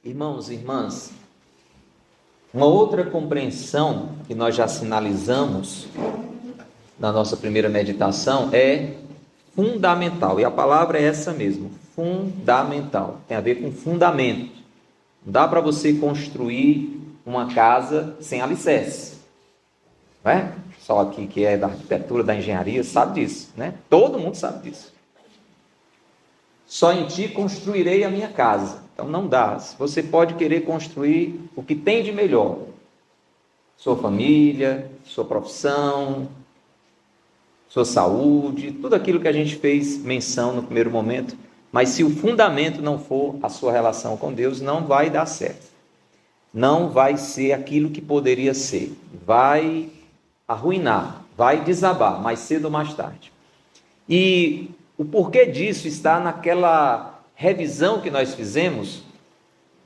Irmãos e irmãs, uma outra compreensão que nós já sinalizamos na nossa primeira meditação é fundamental, e a palavra é essa mesmo, fundamental, tem a ver com fundamento. Não dá para você construir uma casa sem alicerce, não é? Só aqui que é da arquitetura, da engenharia, sabe disso, né? Todo mundo sabe disso. Só em ti construirei a minha casa. Então não dá. Você pode querer construir o que tem de melhor. Sua família, sua profissão, sua saúde, tudo aquilo que a gente fez menção no primeiro momento. Mas se o fundamento não for a sua relação com Deus, não vai dar certo. Não vai ser aquilo que poderia ser. Vai arruinar, vai desabar, mais cedo ou mais tarde. E o porquê disso está naquela revisão que nós fizemos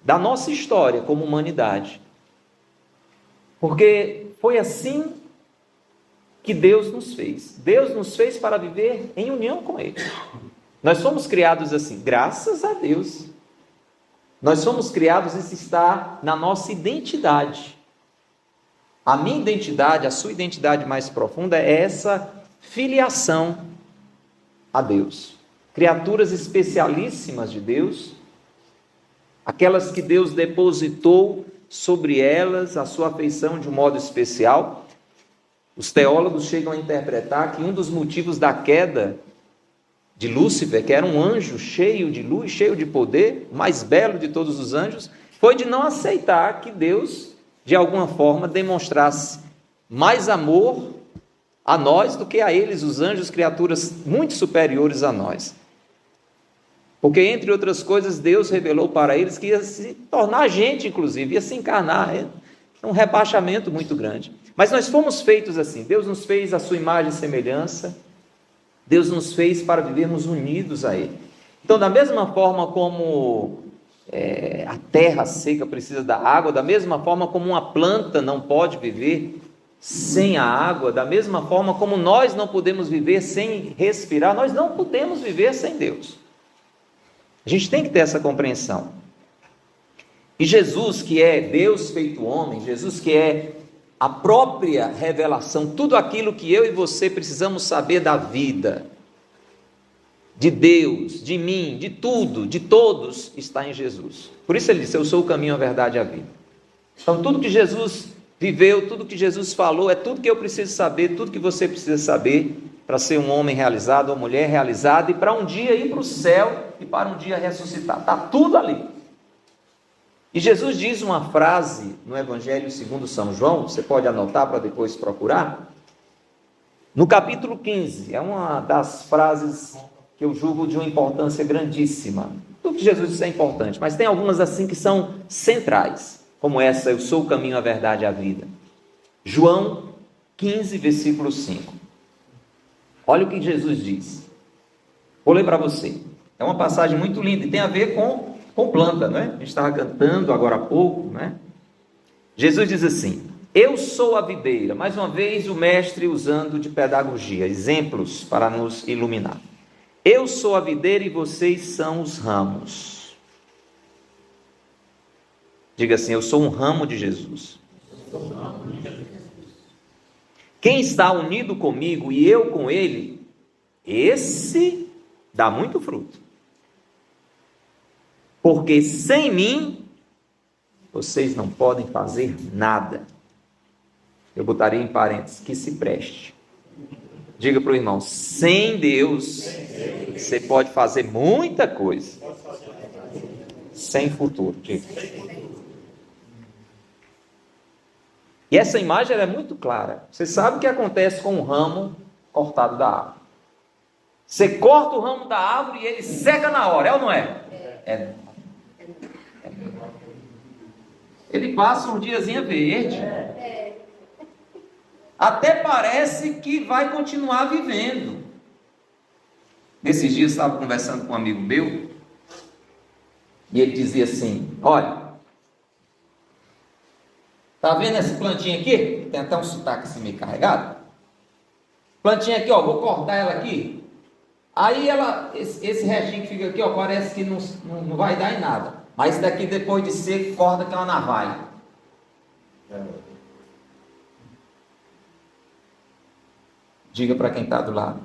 da nossa história como humanidade. Porque foi assim que Deus nos fez. Deus nos fez para viver em união com Ele. Nós fomos criados assim, graças a Deus. Nós fomos criados, isso está na nossa identidade. A minha identidade, a sua identidade mais profunda é essa filiação a Deus. Criaturas especialíssimas de Deus, aquelas que Deus depositou sobre elas a sua afeição de um modo especial. Os teólogos chegam a interpretar que um dos motivos da queda de Lúcifer, que era um anjo cheio de luz, cheio de poder, o mais belo de todos os anjos, foi de não aceitar que Deus, de alguma forma, demonstrasse mais amor a nós do que a eles, os anjos, criaturas muito superiores a nós. Porque, entre outras coisas, Deus revelou para eles que ia se tornar gente, inclusive, ia se encarnar. É um rebaixamento muito grande. Mas nós fomos feitos assim. Deus nos fez a sua imagem e semelhança. Deus nos fez para vivermos unidos a Ele. Então, da mesma forma como a terra seca precisa da água, da mesma forma como uma planta não pode viver sem a água, da mesma forma como nós não podemos viver sem respirar, nós não podemos viver sem Deus. A gente tem que ter essa compreensão. E Jesus, que é Deus feito homem, Jesus que é a própria revelação, tudo aquilo que eu e você precisamos saber da vida, de Deus, de mim, de tudo, de todos, está em Jesus. Por isso ele disse, eu sou o caminho, a verdade e a vida. Então tudo que Jesus viveu, tudo que Jesus falou, é tudo que eu preciso saber, tudo que você precisa saber para ser um homem realizado, uma mulher realizada, e para um dia ir para o céu e para um dia ressuscitar. Está tudo ali. E Jesus diz uma frase no Evangelho segundo São João, você pode anotar para depois procurar, no capítulo 15, é uma das frases que eu julgo de uma importância grandíssima. Tudo que Jesus diz é importante, mas tem algumas assim que são centrais, como essa, eu sou o caminho, a verdade e a vida. João 15, versículo 5. Olha o que Jesus diz. Vou ler para você. É uma passagem muito linda e tem a ver com planta, não é? A gente estava cantando agora há pouco, não é? Jesus diz assim, eu sou a videira. Mais uma vez o mestre usando de pedagogia, exemplos para nos iluminar. Eu sou a videira e vocês são os ramos. Diga assim, eu sou um ramo de Jesus. Quem está unido comigo e eu com ele, esse dá muito fruto. Porque sem mim, vocês não podem fazer nada. Eu botaria em parênteses, que se preste. Diga para o irmão, sem Deus, você pode fazer muita coisa. Sem futuro. Diga. E essa imagem é muito clara. Você sabe o que acontece com o ramo cortado da árvore. Você corta o ramo da árvore e ele seca na hora, é ou não é? É. Ele passa um diazinho verde. Até parece que vai continuar vivendo. Nesses dias eu estava conversando com um amigo meu e ele dizia assim, olha, tá vendo essa plantinha aqui? Tem até um sotaque assim meio carregado. Plantinha aqui, ó, vou cortar ela aqui. Aí ela, esse restinho que fica aqui, ó, parece que não vai dar em nada. Mas daqui depois de seco, corta que é uma navalha. Diga para quem está do lado.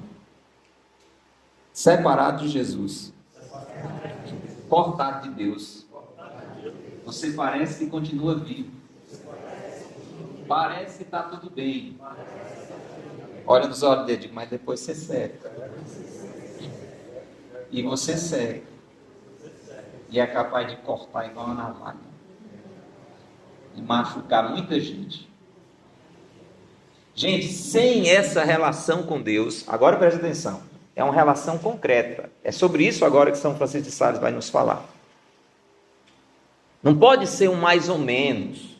Separado de Jesus. Cortado de Deus. Você parece que continua vivo. Parece que está tudo bem. Olha nos olhos dele, digo, mas depois você seca. E você seca. E é capaz de cortar igual uma navalha. E machucar muita gente. Gente, sem essa relação com Deus, agora preste atenção, é uma relação concreta. É sobre isso agora que São Francisco de Sales vai nos falar. Não pode ser um mais ou menos.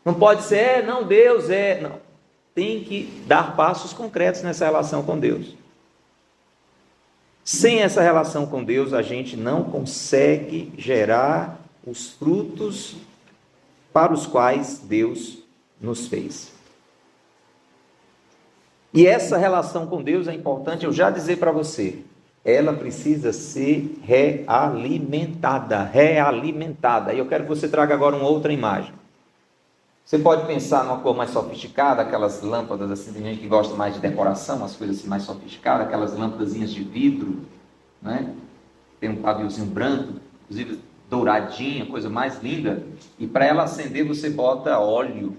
Não pode ser, não, Deus é... Não. Tem que dar passos concretos nessa relação com Deus. Sem essa relação com Deus, a gente não consegue gerar os frutos para os quais Deus nos fez. E essa relação com Deus é importante, eu já dizer para você, ela precisa ser realimentada. E eu quero que você traga agora uma outra imagem. Você pode pensar numa cor mais sofisticada, aquelas lâmpadas assim, tem gente que gosta mais de decoração, umas coisas assim mais sofisticadas, aquelas lâmpadazinhas de vidro, né? Tem um paviozinho branco, inclusive douradinha, coisa mais linda, e para ela acender você bota óleo,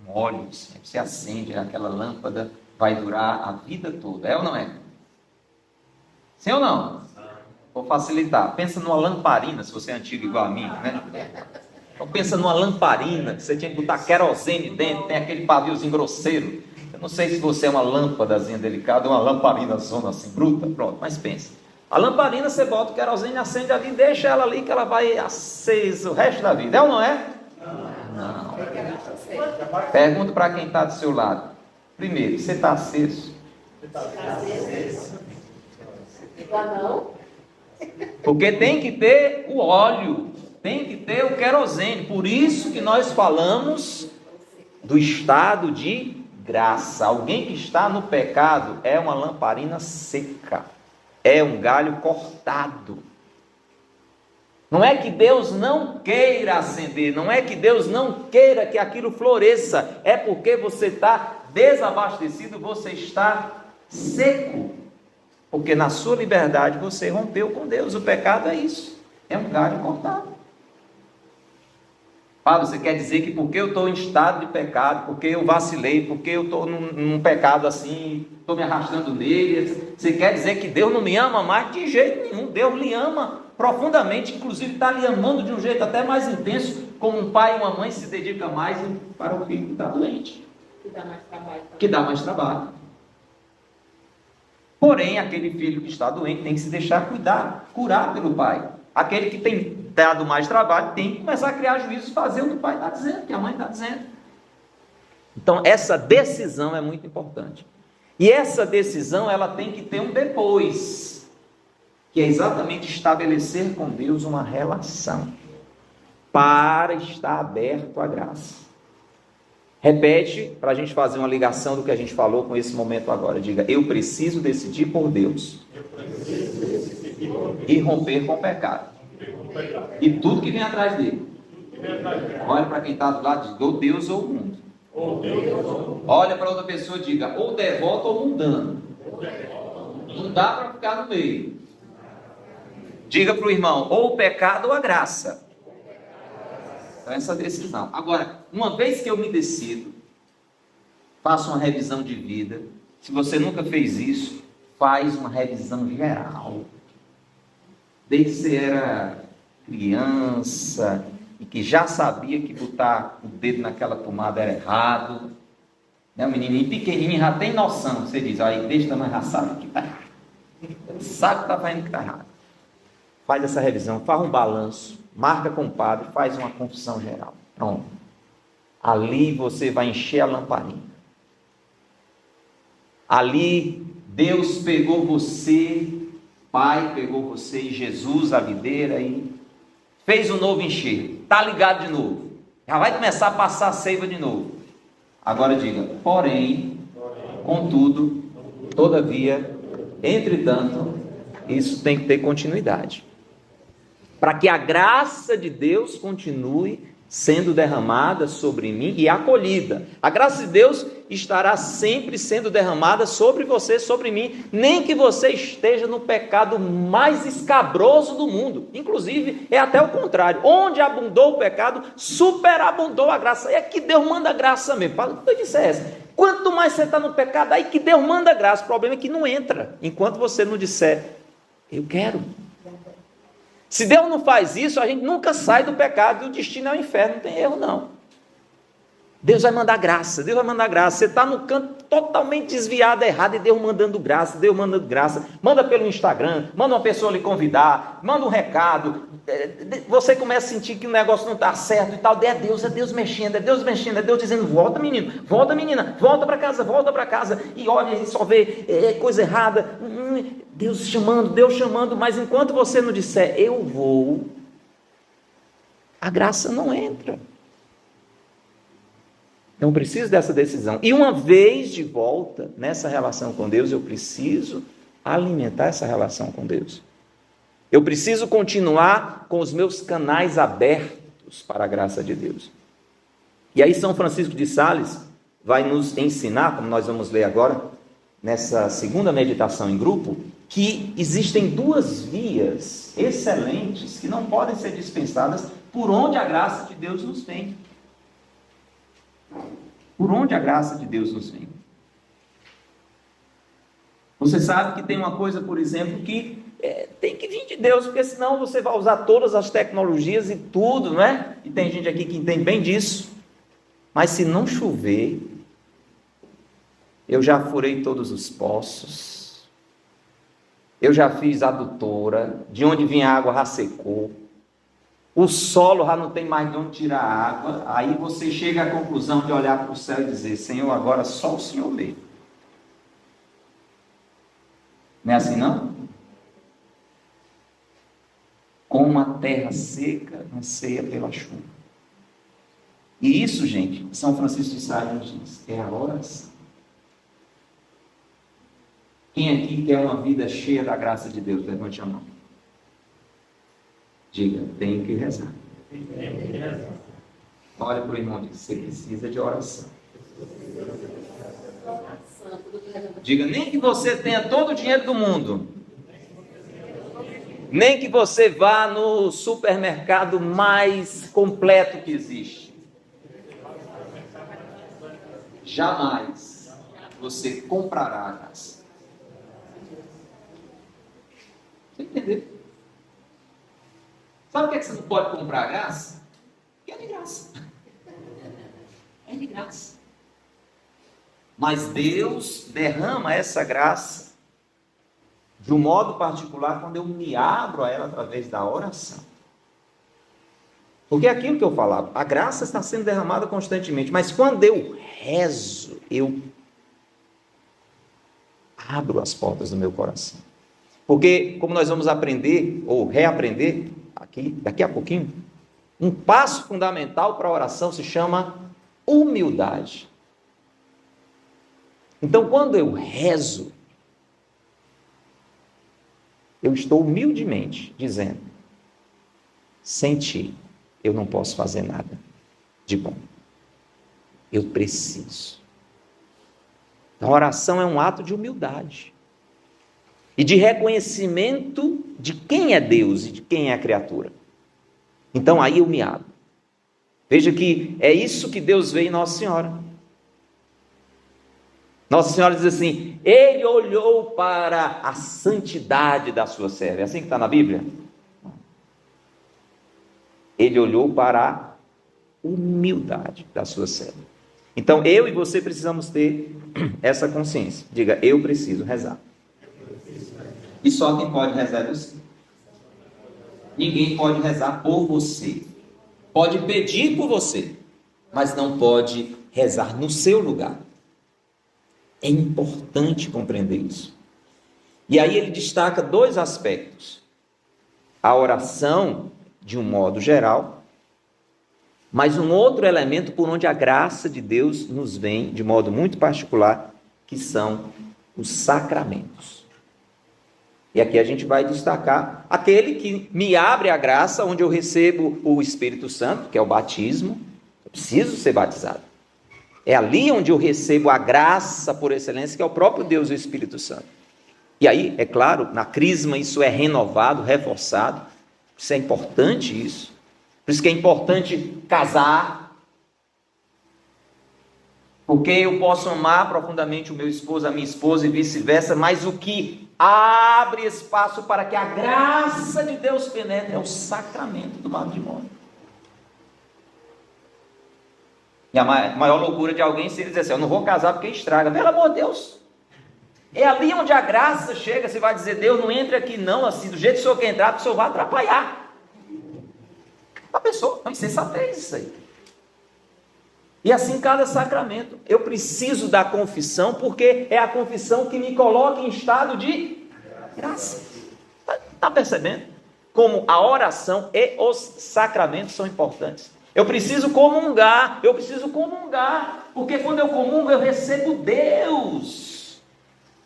um óleo, assim, você acende aquela lâmpada, vai durar a vida toda, é ou não é? Sim ou não? Vou facilitar, pensa numa lamparina, se você é antigo igual a mim, né? Então pensa numa lamparina, que você tinha que botar querosene dentro, tem aquele paviozinho grosseiro. Eu não sei se você é uma lâmpadazinha delicada ou uma lamparina zona assim, bruta, pronto, mas pensa. A lamparina você bota o querosene, acende ali, deixa ela ali que ela vai acesa o resto da vida, é ou não é? Não. Pergunta para quem está do seu lado. Primeiro, você está aceso? Não. Porque tem que ter o óleo, tem que ter o querosene. Por isso que nós falamos do estado de graça. Alguém que está no pecado é uma lamparina seca, é um galho cortado. Não é que Deus não queira acender, não é que Deus não queira que aquilo floresça, é porque você está desabastecido, você está seco. Porque na sua liberdade você rompeu com Deus. O pecado é isso, é um galho cortado. Paulo, você quer dizer que porque eu estou em estado de pecado, porque eu vacilei, porque eu estou num pecado assim, estou me arrastando nele, você quer dizer que Deus não me ama mais? De jeito nenhum, Deus lhe ama profundamente, inclusive está lhe amando de um jeito até mais intenso, como um pai e uma mãe se dedicam mais para o filho que está doente. Que dá mais trabalho. Porém, aquele filho que está doente tem que se deixar curar pelo pai. Aquele que tem dado mais trabalho tem que começar a criar juízos, fazer o que o pai está dizendo, que a mãe está dizendo. Então, essa decisão é muito importante. E essa decisão, ela tem que ter um depois, que é exatamente estabelecer com Deus uma relação, para estar aberto à graça. Repete, para a gente fazer uma ligação do que a gente falou com esse momento agora. Diga, eu preciso decidir por Deus. E romper com o pecado. E tudo que vem atrás dele. Olha para quem está do lado e diga, ou Deus ou o mundo. Olha para outra pessoa e diga, ou devoto ou mundano. Não dá para ficar no meio. Diga para o irmão, ou o pecado ou a graça. Então, essa decisão. Agora, uma vez que eu me decido, faço uma revisão de vida. Se você nunca fez isso, faz uma revisão geral. Desde que você era criança e que já sabia que botar o dedo naquela tomada era errado. Né? O menininho pequenininho já tem noção. Você diz, aí desde tamanho já sabe que está errado. Sabe que está fazendo que está errado. Faz essa revisão, faz um balanço, marca com o padre, faz uma confissão geral. Pronto. Ali você vai encher a lamparina. Ali Deus pegou você, Pai pegou você e Jesus, a videira, e fez um novo encher. Está ligado de novo. Já vai começar a passar a seiva de novo. Agora diga, porém, contudo, todavia, entretanto, isso tem que ter continuidade. para que a graça de Deus continue sendo derramada sobre mim e acolhida. A graça de Deus estará sempre sendo derramada sobre você, sobre mim, nem que você esteja no pecado mais escabroso do mundo. Inclusive, é até o contrário. Onde abundou o pecado, superabundou a graça. É que Deus manda graça mesmo. Eu disse essa. Quanto mais você está no pecado, aí que Deus manda graça. O problema é que não entra, enquanto você não disser, eu quero. Se Deus não faz isso, a gente nunca sai do pecado e o destino é o inferno, não tem erro não. Deus vai mandar graça, Deus vai mandar graça. Você está no canto totalmente desviado, errado, e Deus mandando graça, Deus mandando graça. Manda pelo Instagram, manda uma pessoa lhe convidar, manda um recado. Você começa a sentir que o negócio não está certo e tal. É Deus mexendo, é Deus dizendo, volta menino, volta menina, volta para casa. E olha, e só vê coisa errada. Deus chamando, mas enquanto você não disser, eu vou, a graça não entra. Então, eu preciso dessa decisão. E uma vez de volta nessa relação com Deus, eu preciso alimentar essa relação com Deus. Eu preciso continuar com os meus canais abertos para a graça de Deus. E aí São Francisco de Sales vai nos ensinar, como nós vamos ler agora, nessa segunda meditação em grupo, que existem duas vias excelentes que não podem ser dispensadas por onde a graça de Deus nos vem. Por onde a graça de Deus nos vem. Você sabe que tem uma coisa, por exemplo, que tem que vir de Deus, porque senão você vai usar todas as tecnologias e tudo, não é? E tem gente aqui que entende bem disso. Mas se não chover, eu já furei todos os poços, eu já fiz adutora, de onde vinha a água já secou, o solo já não tem mais de onde tirar a água. Aí você chega à conclusão de olhar para o céu e dizer, Senhor, agora só o Senhor mesmo. Não é assim não? Como a terra seca anseia pela chuva. E isso, gente, São Francisco de Sales diz, é a oração. Quem aqui quer uma vida cheia da graça de Deus? Levante a mão. Diga, tenho que rezar. Olha para o irmão e diz, você precisa de oração. Diga, nem que você tenha todo o dinheiro do mundo, nem que você vá no supermercado mais completo que existe, jamais você comprará a graça. Você entendeu? Sabe por que você não pode comprar a graça? Porque é de graça. É de graça. Mas Deus derrama essa graça de um modo particular quando eu me abro a ela através da oração. Porque é aquilo que eu falava, a graça está sendo derramada constantemente, mas quando eu rezo, eu abro as portas do meu coração. Porque, como nós vamos aprender, ou reaprender, daqui a pouquinho, um passo fundamental para a oração se chama humildade. Então, quando eu rezo, eu estou humildemente dizendo, sem ti, eu não posso fazer nada de bom. Eu preciso. A oração é um ato de humildade e de reconhecimento de quem é Deus e de quem é a criatura. Então aí eu me abro. Veja que é isso que Deus vê em Nossa Senhora. Nossa Senhora diz assim, Ele olhou para a santidade da sua serva. É assim que está na Bíblia? Ele olhou para a humildade da sua serva. Então eu e você precisamos ter essa consciência. Diga, eu preciso rezar. E só quem pode rezar é você. Ninguém pode rezar por você. Pode pedir por você, mas não pode rezar no seu lugar. É importante compreender isso. E aí ele destaca dois aspectos. A oração, de um modo geral, mas um outro elemento por onde a graça de Deus nos vem, de modo muito particular, que são os sacramentos. E aqui a gente vai destacar aquele que me abre a graça, onde eu recebo o Espírito Santo, que é o batismo. Eu preciso ser batizado. É ali onde eu recebo a graça por excelência, que é o próprio Deus, o Espírito Santo. E aí, é claro, na crisma isso é renovado, reforçado. Isso é importante, isso. Por isso que é importante casar. Porque eu posso amar profundamente o meu esposo, a minha esposa e vice-versa, mas o que abre espaço para que a graça de Deus penetre é o sacramento do matrimônio. E a maior loucura de alguém seria dizer assim: eu não vou casar porque estraga. Pelo amor de Deus. É ali onde a graça chega. Você vai dizer: Deus, não entre aqui não, assim, do jeito que o senhor quer entrar, porque o senhor vai atrapalhar a pessoa. Não, insensatez isso aí. E assim cada sacramento. Eu preciso da confissão, porque é a confissão que me coloca em estado de graça. Está percebendo? Como a oração e os sacramentos são importantes. Eu preciso comungar, porque quando eu comungo eu recebo Deus.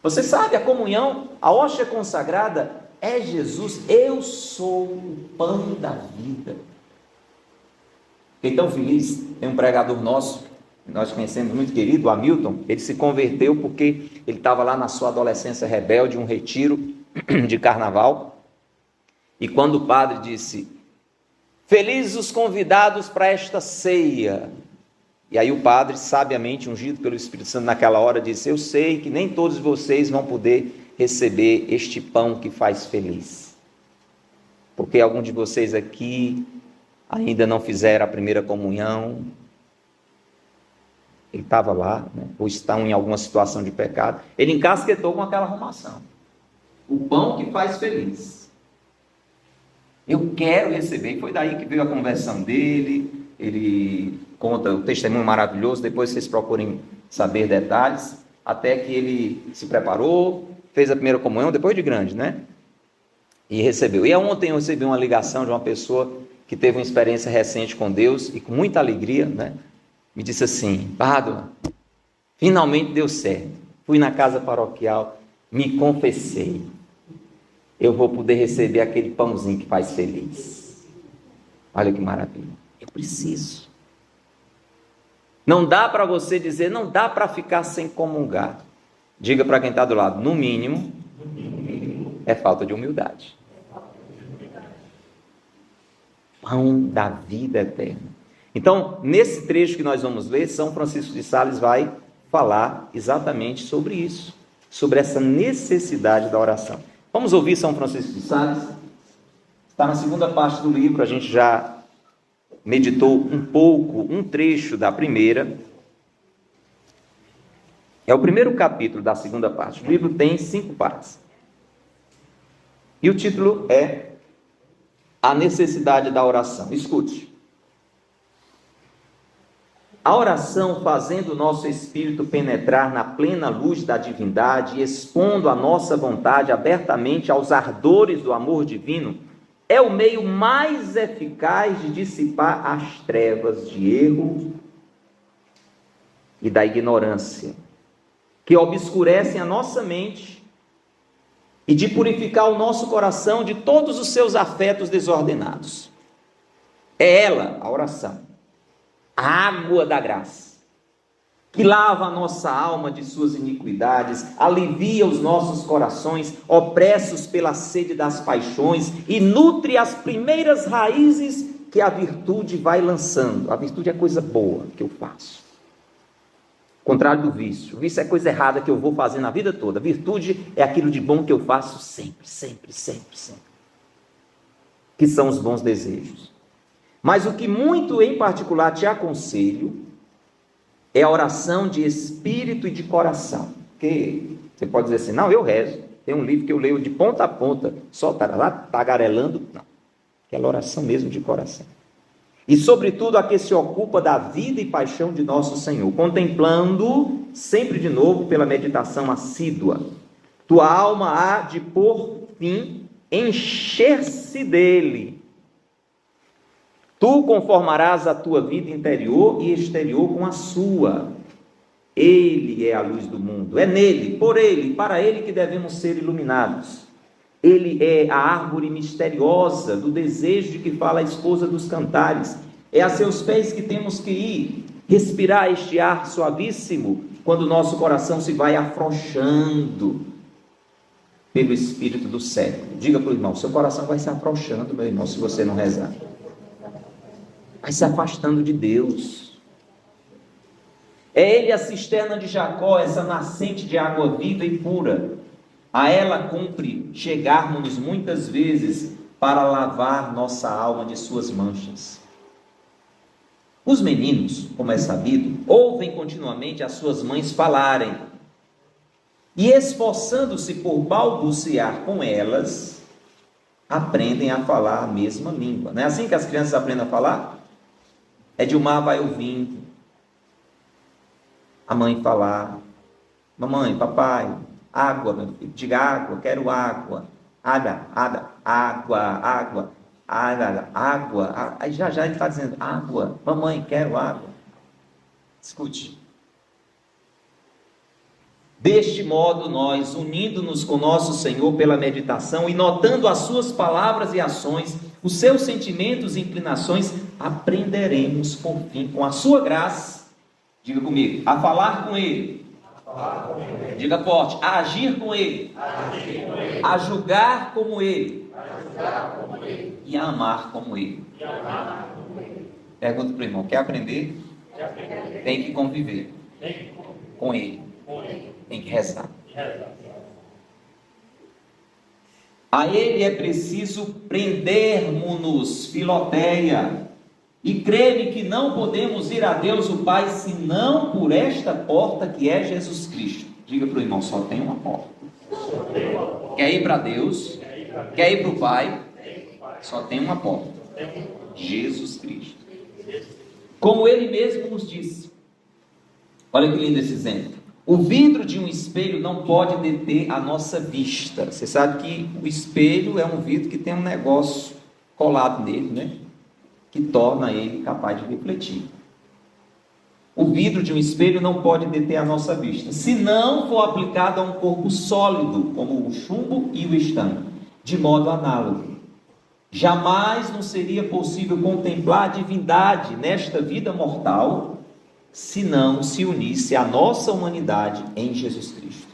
Você sabe, a comunhão, a hóstia consagrada é Jesus. Eu sou o pão da vida. Fiquei tão feliz, tem um pregador nosso, nós conhecemos muito querido, o Hamilton. Ele se converteu porque ele estava lá na sua adolescência rebelde, um retiro de carnaval, e quando o padre disse: felizes os convidados para esta ceia, e aí o padre, sabiamente ungido pelo Espírito Santo naquela hora, disse: eu sei que nem todos vocês vão poder receber este pão que faz feliz, porque algum de vocês aqui ainda não fizeram a primeira comunhão. Ele estava lá, né? Ou estão em alguma situação de pecado. Ele encasquetou com aquela arrumação: o pão que faz feliz. Eu quero receber. E foi daí que veio a conversão dele. Ele conta o testemunho maravilhoso. Depois vocês procurem saber detalhes. Até que ele se preparou, fez a primeira comunhão, depois de grande, né? E recebeu. E ontem eu recebi uma ligação de uma pessoa que teve uma experiência recente com Deus, e com muita alegria, né? Me disse assim: Padre, finalmente deu certo. Fui na casa paroquial, me confessei. Eu vou poder receber aquele pãozinho que faz feliz. Olha que maravilha. Eu preciso. Não dá para você dizer, não dá para ficar sem comungar. Diga para quem está do lado: no mínimo, é falta de humildade. Pão da vida eterna. Então, nesse trecho que nós vamos ler, São Francisco de Sales vai falar exatamente sobre isso, sobre essa necessidade da oração. Vamos ouvir São Francisco de Sales? Está na segunda parte do livro, a gente já meditou um pouco, um trecho da primeira. É o primeiro capítulo da segunda parte. O livro tem 5 partes. E o título é A Necessidade da Oração. Escute. A oração, fazendo o nosso espírito penetrar na plena luz da divindade e expondo a nossa vontade abertamente aos ardores do amor divino, é o meio mais eficaz de dissipar as trevas de erro e da ignorância, que obscurecem a nossa mente, e de purificar o nosso coração de todos os seus afetos desordenados. É ela, a oração, a água da graça, que lava a nossa alma de suas iniquidades, alivia os nossos corações opressos pela sede das paixões e nutre as primeiras raízes que a virtude vai lançando. A virtude é coisa boa que eu faço, contrário do vício. O vício é coisa errada que eu vou fazer na vida toda. A virtude é aquilo de bom que eu faço sempre, sempre, sempre, sempre, que são os bons desejos. Mas o que muito em particular te aconselho é a oração de espírito e de coração. Porque você pode dizer assim: não, eu rezo. Tem um livro que eu leio de ponta a ponta, só tá lá tagarelando. Não, aquela oração mesmo de coração. E sobretudo a que se ocupa da vida e paixão de nosso Senhor, contemplando sempre de novo pela meditação assídua. Tua alma há de, por fim, encher-se dele. Tu conformarás a tua vida interior e exterior com a sua. Ele é a luz do mundo. É nele, por ele, para ele que devemos ser iluminados. Ele é a árvore misteriosa do desejo de que fala a esposa dos cantares. É a seus pés que temos que ir, respirar este ar suavíssimo, quando o nosso coração se vai afrouxando pelo espírito do século. Diga para o irmão, seu coração vai se afrouxando, meu irmão, se você não rezar. Vai se afastando de Deus. É Ele a cisterna de Jacó, essa nascente de água viva e pura. A ela cumpre chegarmos muitas vezes para lavar nossa alma de suas manchas. Os meninos, como é sabido, ouvem continuamente as suas mães falarem, e esforçando-se por balbuciar com elas, aprendem a falar a mesma língua. Não é assim que as crianças aprendem a falar? Edilmar vai ouvindo a mãe falar: mamãe, papai, água, meu filho, diga água, quero água, água, água, água. Aí já ele está dizendo: água, mamãe, quero água. Escute. Deste modo, nós, unindo-nos com nosso Senhor pela meditação e notando as suas palavras e ações, os seus sentimentos e inclinações, aprenderemos, por fim, com a sua graça, diga comigo, a falar com Ele. Diga forte, a agir com Ele. A julgar como Ele. E a amar como Ele. Pergunta para o irmão, quer aprender? Tem que conviver com Ele. Tem que rezar. A Ele é preciso prendermos-nos, Filoteia, e creme que não podemos ir a Deus o Pai senão por esta porta que é Jesus Cristo. Diga para o irmão, só tem uma porta. Quer ir para Deus? Quer ir para o Pai? Só tem uma porta: Jesus Cristo. Como Ele mesmo nos disse. Olha que lindo esse exemplo. O vidro de um espelho não pode deter a nossa vista. Você sabe que o espelho é um vidro que tem um negócio colado nele, né? Que torna ele capaz de refletir. O vidro de um espelho não pode deter a nossa vista, se não for aplicado a um corpo sólido, como o chumbo e o estanho, de modo análogo. Jamais nos seria possível contemplar a divindade nesta vida mortal, se não se unisse a nossa humanidade em Jesus Cristo,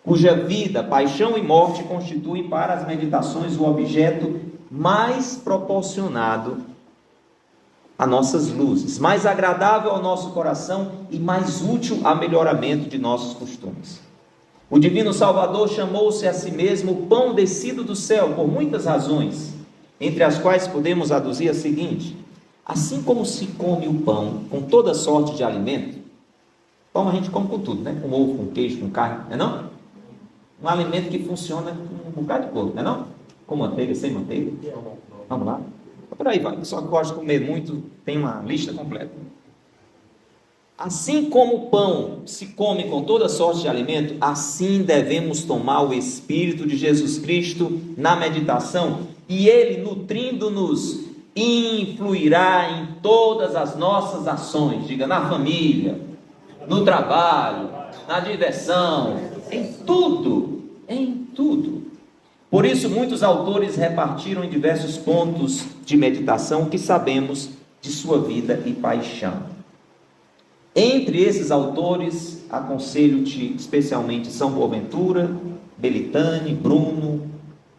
cuja vida, paixão e morte constituem para as meditações o objeto mais proporcionado a nossas luzes, mais agradável ao nosso coração e mais útil a melhoramento de nossos costumes. O Divino Salvador chamou-se a si mesmo o pão descido do céu por muitas razões, entre as quais podemos aduzir a seguinte: assim como se come o pão com toda sorte de alimento, pão a gente come com tudo, né? Com ovo, com queijo, com carne, não é não? Um alimento que funciona com um bocado de coisa, não é não? Com manteiga, sem manteiga. Vamos lá. Por aí vai, só que gosta de comer muito, tem uma lista completa. Assim como o pão se come com toda sorte de alimento, assim devemos tomar o Espírito de Jesus Cristo na meditação, e Ele, nutrindo-nos, influirá em todas as nossas ações. Diga, na família, no trabalho, na diversão, em tudo, em tudo. Por isso, muitos autores repartiram em diversos pontos de meditação o que sabemos de sua vida e paixão. Entre esses autores, aconselho-te especialmente São Boaventura, Belitani, Bruno,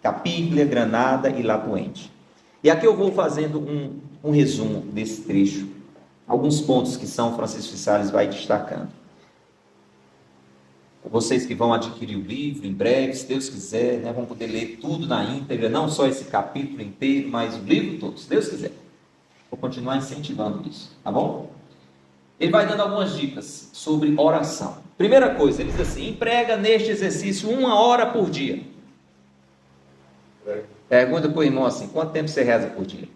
Capiglia, Granada e Lapuente. E aqui eu vou fazendo um resumo desse trecho, alguns pontos que São Francisco de Sales vai destacando. Vocês que vão adquirir o livro em breve, se Deus quiser, né, vão poder ler tudo na íntegra, não só esse capítulo inteiro, mas o livro todo, se Deus quiser. Vou continuar incentivando isso, tá bom? Ele vai dando algumas dicas sobre oração. Primeira coisa, ele diz assim: emprega neste exercício 1 hora por dia. Pergunta para o irmão assim: quanto tempo você reza por dia?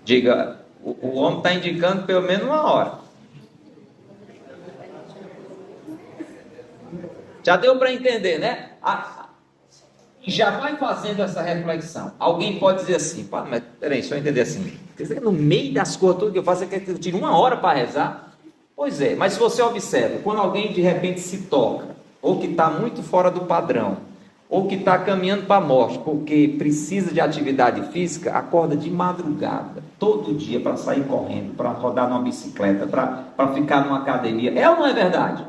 Diga, o homem está indicando pelo menos 1 hora. Já deu para entender, né? Já vai fazendo essa reflexão. Alguém pode dizer assim: pá, mas peraí, só entender assim. Quer dizer que no meio das coisas tudo que eu faço, você quer que eu tire 1 hora para rezar? Pois é, mas se você observa, quando alguém de repente se toca, ou que está muito fora do padrão, ou que está caminhando para a morte, porque precisa de atividade física, acorda de madrugada, todo dia, para sair correndo, para rodar numa bicicleta, para ficar numa academia. É ou não é verdade?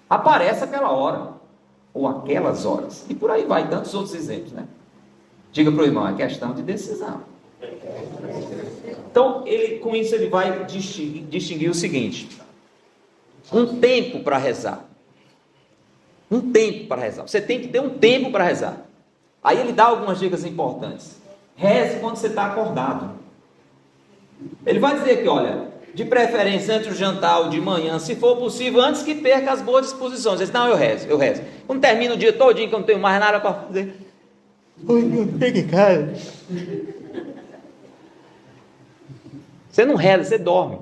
Aparece aquela hora, ou aquelas horas, e por aí vai, tantos outros exemplos, né? Diga para o irmão, é questão de decisão. Então, com isso ele vai distinguir o seguinte: um tempo para rezar. Um tempo para rezar. Você tem que ter um tempo para rezar. Aí ele dá algumas dicas importantes. Reze quando você está acordado. Ele vai dizer que, olha, de preferência entre o jantar ou de manhã, se for possível, antes que perca as boas disposições. Ele diz, não, eu rezo. Quando termina o dia todinho, que eu não tenho mais nada para fazer, oi, chega em casa. Você não reza, você dorme.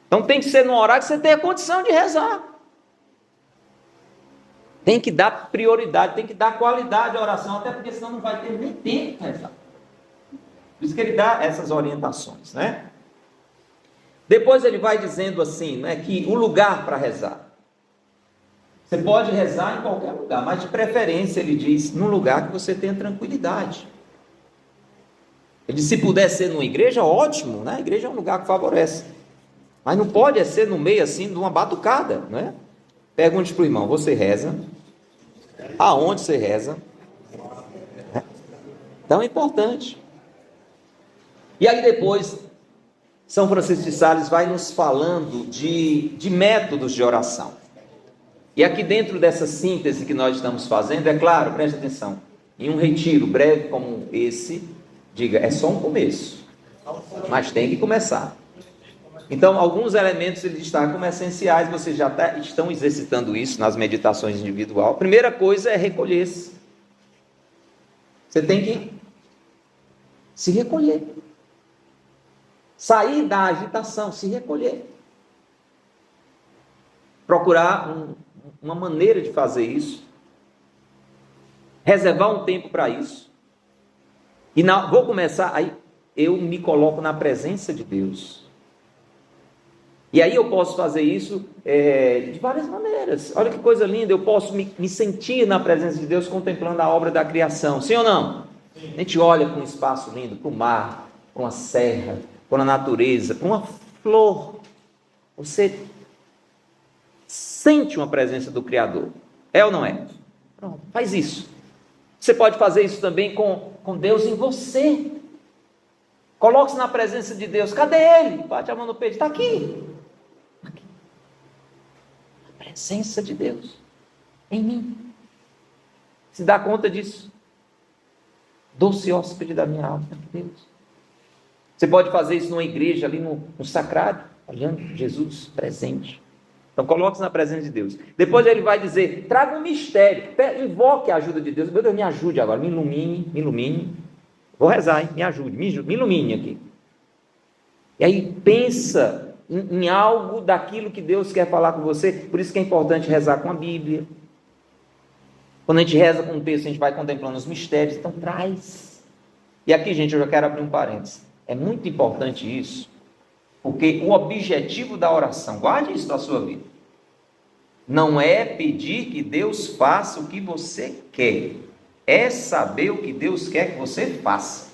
Então tem que ser num horário que você tenha condição de rezar. Tem que dar prioridade, tem que dar qualidade à oração, até porque senão não vai ter nem tempo para rezar. Por isso que ele dá essas orientações, né? Depois ele vai dizendo assim, né, que o lugar para rezar. Você pode rezar em qualquer lugar, mas de preferência, ele diz, num lugar que você tenha tranquilidade. Ele diz, se puder ser numa igreja, ótimo, né? A igreja é um lugar que favorece. Mas não pode ser no meio assim de uma batucada, né? Pergunte para o irmão, você reza? Aonde você reza? Então é importante. E aí depois, São Francisco de Sales vai nos falando de métodos de oração. E aqui dentro dessa síntese que nós estamos fazendo, é claro, preste atenção, em um retiro breve como esse, diga, é só um começo, mas tem que começar. Então, alguns elementos ele destaca como essenciais, vocês já estão exercitando isso nas meditações individual. A primeira coisa é recolher-se. Você tem que se recolher. Sair da agitação, se recolher. Procurar uma maneira de fazer isso. Reservar um tempo para isso. E vou começar, aí eu me coloco na presença de Deus. E aí eu posso fazer isso de várias maneiras. Olha que coisa linda, eu posso me sentir na presença de Deus contemplando a obra da criação. Sim ou não? Sim. A gente olha para um espaço lindo, para o mar, para uma serra, para a natureza, para uma flor. Você sente uma presença do Criador. É ou não é? Pronto, faz isso. Você pode fazer isso também com Deus em você. Coloque-se na presença de Deus. Cadê Ele? Bate a mão no peito. Está aqui. Aqui. A presença de Deus em mim. Se dá conta disso. Doce hóspede da minha alma, Deus. Você pode fazer isso numa igreja, ali no sacrário, olhando Jesus presente. Então coloque-se na presença de Deus. Depois ele vai dizer, traga um mistério. Invoque a ajuda de Deus. Meu Deus, me ajude agora. Me ilumine. Vou rezar, hein? Me ajude, me ilumine aqui. E aí pensa em algo daquilo que Deus quer falar com você. Por isso que é importante rezar com a Bíblia. Quando a gente reza com um texto, a gente vai contemplando os mistérios. Então traz. E aqui, gente, eu já quero abrir um parênteses. É muito importante isso, porque o objetivo da oração, guarde isso na sua vida, não é pedir que Deus faça o que você quer. É saber o que Deus quer que você faça.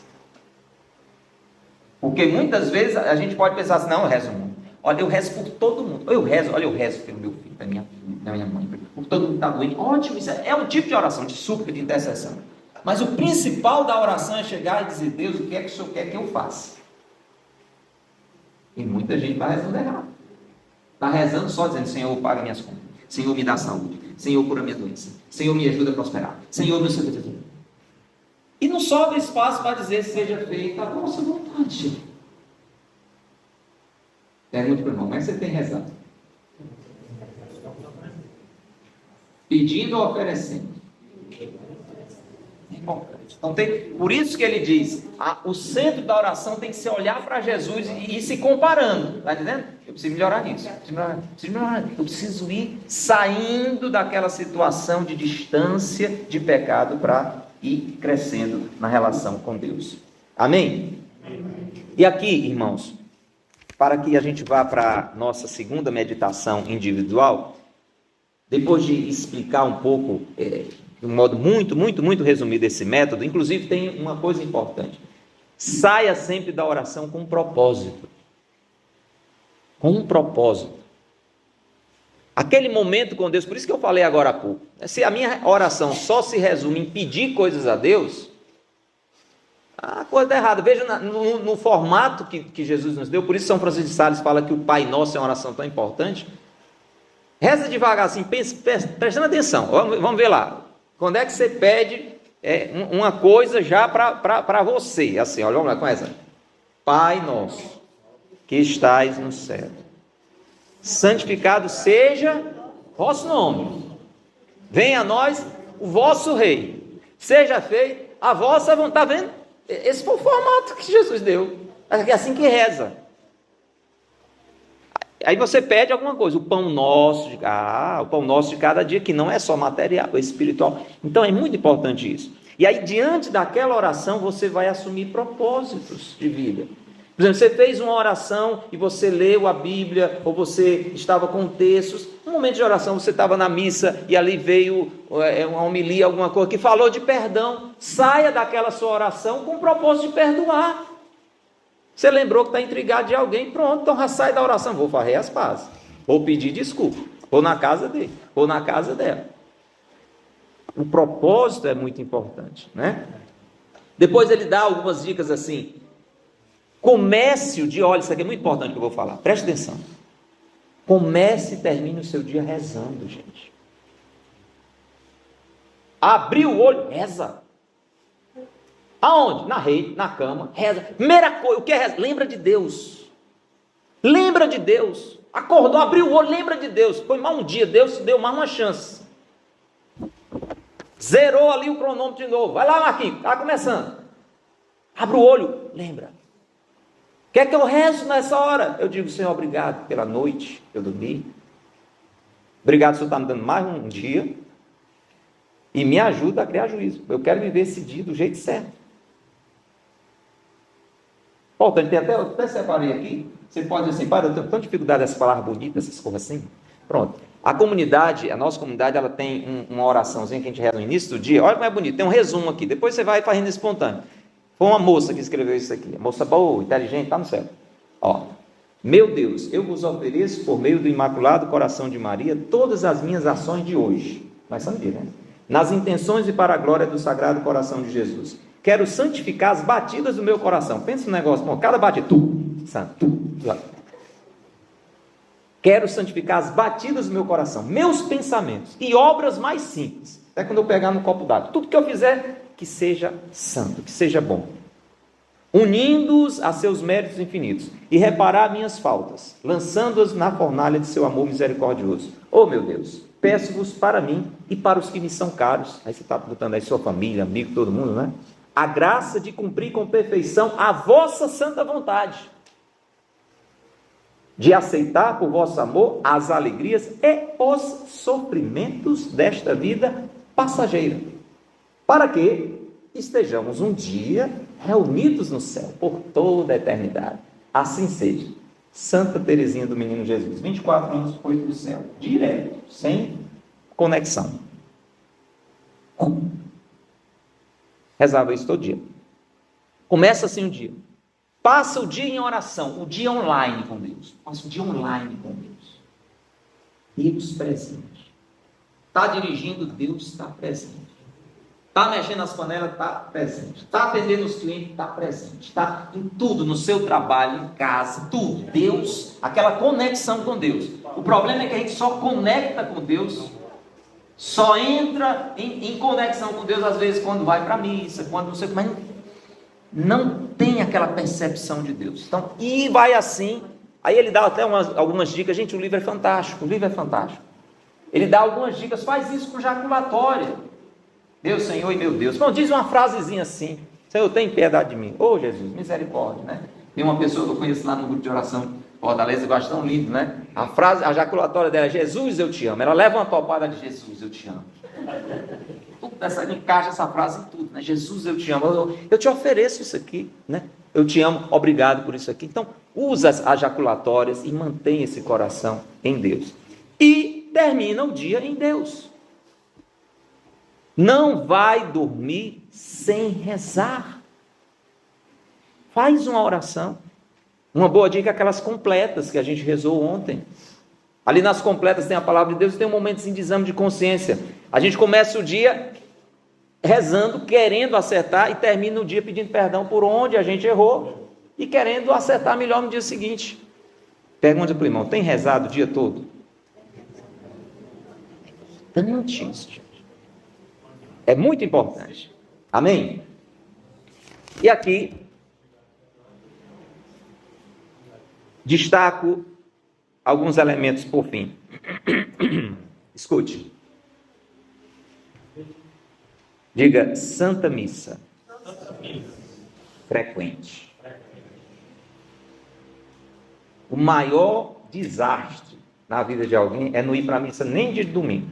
Porque muitas vezes a gente pode pensar assim, não, eu rezo muito. Olha, eu rezo por todo mundo. Eu rezo pelo meu filho, pela minha mãe, por todo mundo que está doente. Ótimo, isso é um tipo de oração, de súplica, de intercessão. Mas o principal da oração é chegar e dizer, Deus, o que é que o Senhor quer que eu faça? E muita gente vai rezando errado. Está rezando só dizendo, Senhor, paga minhas contas. Senhor, me dá saúde. Senhor, cura minha doença. Senhor, me ajuda a prosperar. Senhor, me ajuda. E não sobra espaço para dizer, seja feita a vossa vontade. Pergunte para o irmão, como é que você tem rezado? Pedindo ou oferecendo? Então por isso que ele diz, o centro da oração tem que ser olhar para Jesus e ir se comparando, está entendendo? Eu preciso melhorar nisso, eu preciso ir saindo daquela situação de distância, de pecado, para ir crescendo na relação com Deus. Amém? E aqui, irmãos, para que a gente vá para a nossa segunda meditação individual, depois de explicar um pouco, de um modo muito resumido esse método, inclusive tem uma coisa importante. Saia sempre da oração com um propósito. Com um propósito. Aquele momento com Deus, por isso que eu falei agora há pouco. Se a minha oração só se resume em pedir coisas a Deus, a coisa está errada. Veja no formato que Jesus nos deu, por isso São Francisco de Sales fala que o Pai Nosso é uma oração tão importante. Reza devagar assim, prestando atenção. Vamos ver lá. Quando é que você pede uma coisa já para você? Assim, olha, vamos lá com essa. Pai Nosso, que estais no céu, santificado seja vosso nome. Venha a nós o vosso reino. Seja feita a vossa vontade. Está vendo? Esse foi o formato que Jesus deu. É assim que reza. Aí você pede alguma coisa, o pão nosso de cada dia, que não é só material, é espiritual. Então é muito importante isso. E aí, diante daquela oração, você vai assumir propósitos de vida. Por exemplo, você fez uma oração e você leu a Bíblia, ou você estava com textos. No momento de oração, você estava na missa e ali veio uma homilia, alguma coisa que falou de perdão. Saia daquela sua oração com o propósito de perdoar. Você lembrou que está intrigado de alguém, pronto, então já sai da oração. Vou varrer as pazes, vou pedir desculpa, vou na casa dele, vou na casa dela. O propósito é muito importante, né? Depois ele dá algumas dicas assim. Comece o dia, olha, isso aqui é muito importante que eu vou falar, preste atenção. Comece e termine o seu dia rezando, gente. Abriu o olho, reza. Aonde? Na rede, na cama, reza. Primeira coisa, o que é reza? Lembra de Deus. Lembra de Deus. Acordou, abriu o olho, lembra de Deus. Foi mais um dia, Deus te deu mais uma chance. Zerou ali o cronômetro de novo. Vai lá, Marquinhos, está começando. Abre o olho, lembra. Quer que eu rezo nessa hora? Eu digo, Senhor, obrigado pela noite que eu dormi. Obrigado, Senhor, está me dando mais um dia. E me ajuda a criar juízo. Eu quero viver esse dia do jeito certo. Importante, tem até separei aqui. Você pode dizer assim, pai, eu tenho tanta dificuldade dessas palavras bonitas, essas coisas assim. Pronto. A nossa comunidade, ela tem uma oraçãozinha que a gente reza no início do dia. Olha como é bonito, tem um resumo aqui. Depois você vai fazendo espontâneo. Foi uma moça que escreveu isso aqui. Moça boa, inteligente, está no céu. Ó. Meu Deus, eu vos ofereço por meio do Imaculado Coração de Maria todas as minhas ações de hoje. Vai saber, né? Nas intenções e para a glória do Sagrado Coração de Jesus. Quero santificar as batidas do meu coração. Pensa no negócio, bom, cada batida, santo. Quero santificar as batidas do meu coração, meus pensamentos e obras mais simples. Até quando eu pegar no copo d'água. Tudo que eu fizer, que seja santo, que seja bom. Unindo-os a seus méritos infinitos e reparar minhas faltas, lançando-as na fornalha de seu amor misericordioso. Oh, meu Deus, peço-vos para mim e para os que me são caros. Aí você está botando aí sua família, amigo, todo mundo, né? A graça de cumprir com perfeição a vossa santa vontade, de aceitar por vosso amor as alegrias e os sofrimentos desta vida passageira, para que estejamos um dia reunidos no céu por toda a eternidade. Assim seja. Santa Teresinha do Menino Jesus, 24 anos foi para o céu, direto, sem conexão. Rezava isso todo dia. Começa assim o dia. Passa o dia em oração, o dia online com Deus. Passa o dia online com Deus. Deus presente. Está dirigindo, Deus está presente. Está mexendo nas panelas, está presente. Está atendendo os clientes, está presente. Está em tudo, no seu trabalho, em casa, tudo. Deus, aquela conexão com Deus. O problema é que a gente só conecta com Deus, só entra em conexão com Deus, às vezes, quando vai para a missa, quando você... Mas não tem aquela percepção de Deus. Então, e vai assim. Aí ele dá até algumas dicas. Gente, o livro é fantástico. O livro é fantástico. Ele dá algumas dicas. Faz isso com jaculatória. Meu Senhor e meu Deus. Bom, diz uma frasezinha assim. Senhor, tem piedade de mim. Ô Jesus, misericórdia, né? Tem uma pessoa que eu conheço lá no grupo de oração Fortaleza, eu acho tão lindo, né? A jaculatória dela é: Jesus, eu te amo. Ela leva uma topada de Jesus, eu te amo. Encaixa essa frase em tudo, né? Jesus, eu te amo. Eu te ofereço isso aqui, né? Eu te amo, obrigado por isso aqui. Então, usa as jaculatórias e mantém esse coração em Deus. E termina o dia em Deus. Não vai dormir sem rezar. Faz uma oração. Uma boa dica é aquelas completas que a gente rezou ontem. Ali nas completas tem a palavra de Deus e tem um momento de exame de consciência. A gente começa o dia rezando, querendo acertar e termina o dia pedindo perdão por onde a gente errou e querendo acertar melhor no dia seguinte. Pergunta para o irmão, tem rezado o dia todo? É muito importante. Amém? E aqui, destaco alguns elementos por fim. Escute. Diga, Santa Missa. Frequente. O maior desastre na vida de alguém é não ir para a missa nem dia de domingo.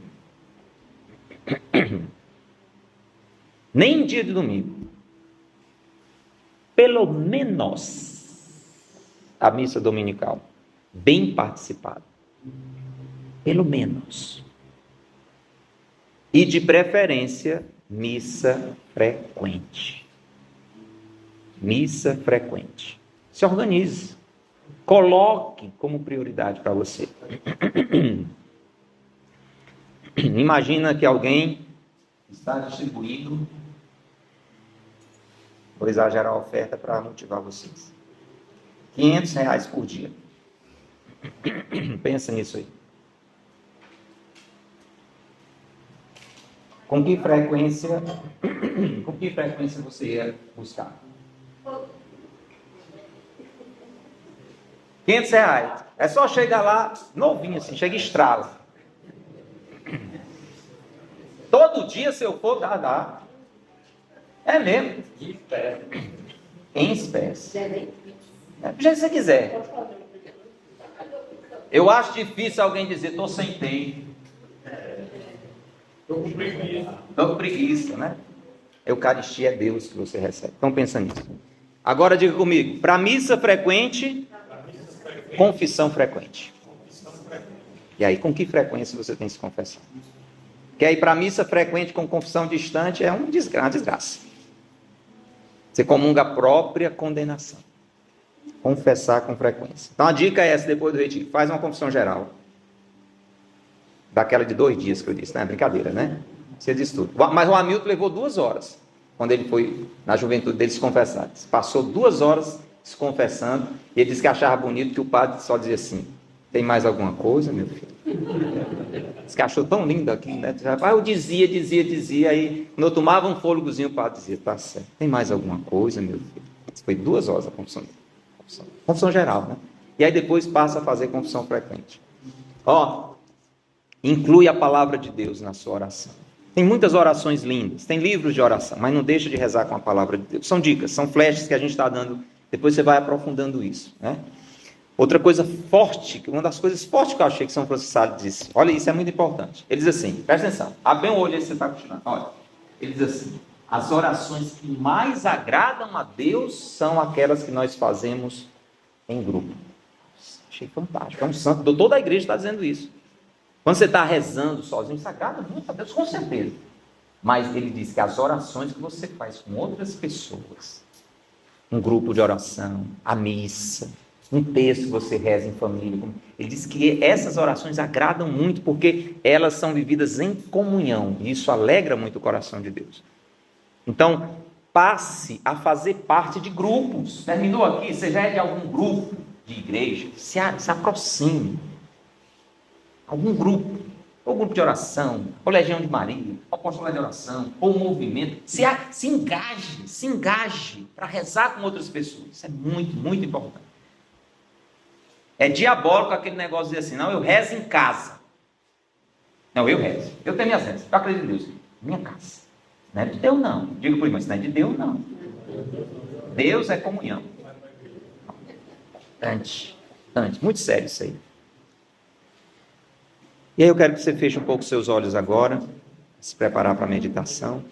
Nem dia de domingo. Pelo menos a missa dominical. Bem participada. Pelo menos. E de preferência, missa frequente. Missa frequente. Se organize. Coloque como prioridade para você. Imagina que alguém está distribuindo, vou exagerar a oferta para motivar vocês, R$500 por dia. Pensa nisso aí. Com que frequência você ia buscar? R$500. É só chegar lá, novinho assim, chega e estrala. Todo dia, se eu for, dá. É mesmo. Em espécie. Do jeito que você quiser. Eu acho difícil alguém dizer, estou sem tempo. Estou com preguiça, né? Eucaristia é Deus que você recebe. Então pensa nisso. Agora diga comigo, para missa frequente, confissão frequente. E aí, com que frequência você tem se confessado? Quer ir para a missa frequente com confissão distante, é uma desgraça. Você comunga a própria condenação. Confessar com frequência. Então a dica é essa, depois do retiro. Faz uma confissão geral. Daquela de 2 dias que eu disse, né? Brincadeira, né? Você diz tudo. Mas o Hamilton levou 2 horas, quando ele foi, na juventude dele, se confessar. Passou 2 horas se confessando, e ele disse que achava bonito que o padre só dizia assim, tem mais alguma coisa, meu filho? Disse que achou tão lindo aqui, né? Eu dizia, aí quando eu tomava um fôlegozinho, o padre dizia, tá certo, tem mais alguma coisa, meu filho? Foi 2 horas a confissão geral, né? E aí depois passa a fazer confissão frequente. Inclui a palavra de Deus na sua oração. Tem muitas orações lindas, tem livros de oração, mas não deixa de rezar com a palavra de Deus. São dicas, são flashes que a gente está dando, depois você vai aprofundando isso, né? Outra coisa forte, uma das coisas fortes que eu achei que São Francisco de Sales disse, olha, isso é muito importante. Ele diz assim, presta atenção, abre bem o olho aí, você está continuando. Olha, ele diz assim, as orações que mais agradam a Deus são aquelas que nós fazemos em grupo. Achei fantástico, é um santo, toda a igreja está dizendo isso. Quando você está rezando sozinho, isso agrada muito a Deus, com certeza. Mas ele diz que as orações que você faz com outras pessoas, um grupo de oração, a missa, um texto que você reza em família, ele diz que essas orações agradam muito porque elas são vividas em comunhão, e isso alegra muito o coração de Deus. Então, passe a fazer parte de grupos. Terminou aqui, você já é de algum grupo de igreja, se aproxime. Algum grupo, ou grupo de oração, ou Legião de Maria, ou Apostolado de Oração, ou movimento, se engaje para rezar com outras pessoas. Isso é muito, muito importante. É diabólico aquele negócio de dizer assim, não, eu rezo em casa. Não, eu rezo. Eu tenho minhas rezas. Eu acredito em Deus. Minha casa. Não é de Deus, não. Digo para o irmão, isso não é de Deus, não. Deus é comunhão. Importante. Muito sério isso aí. E aí eu quero que você feche um pouco seus olhos agora, se preparar para a meditação.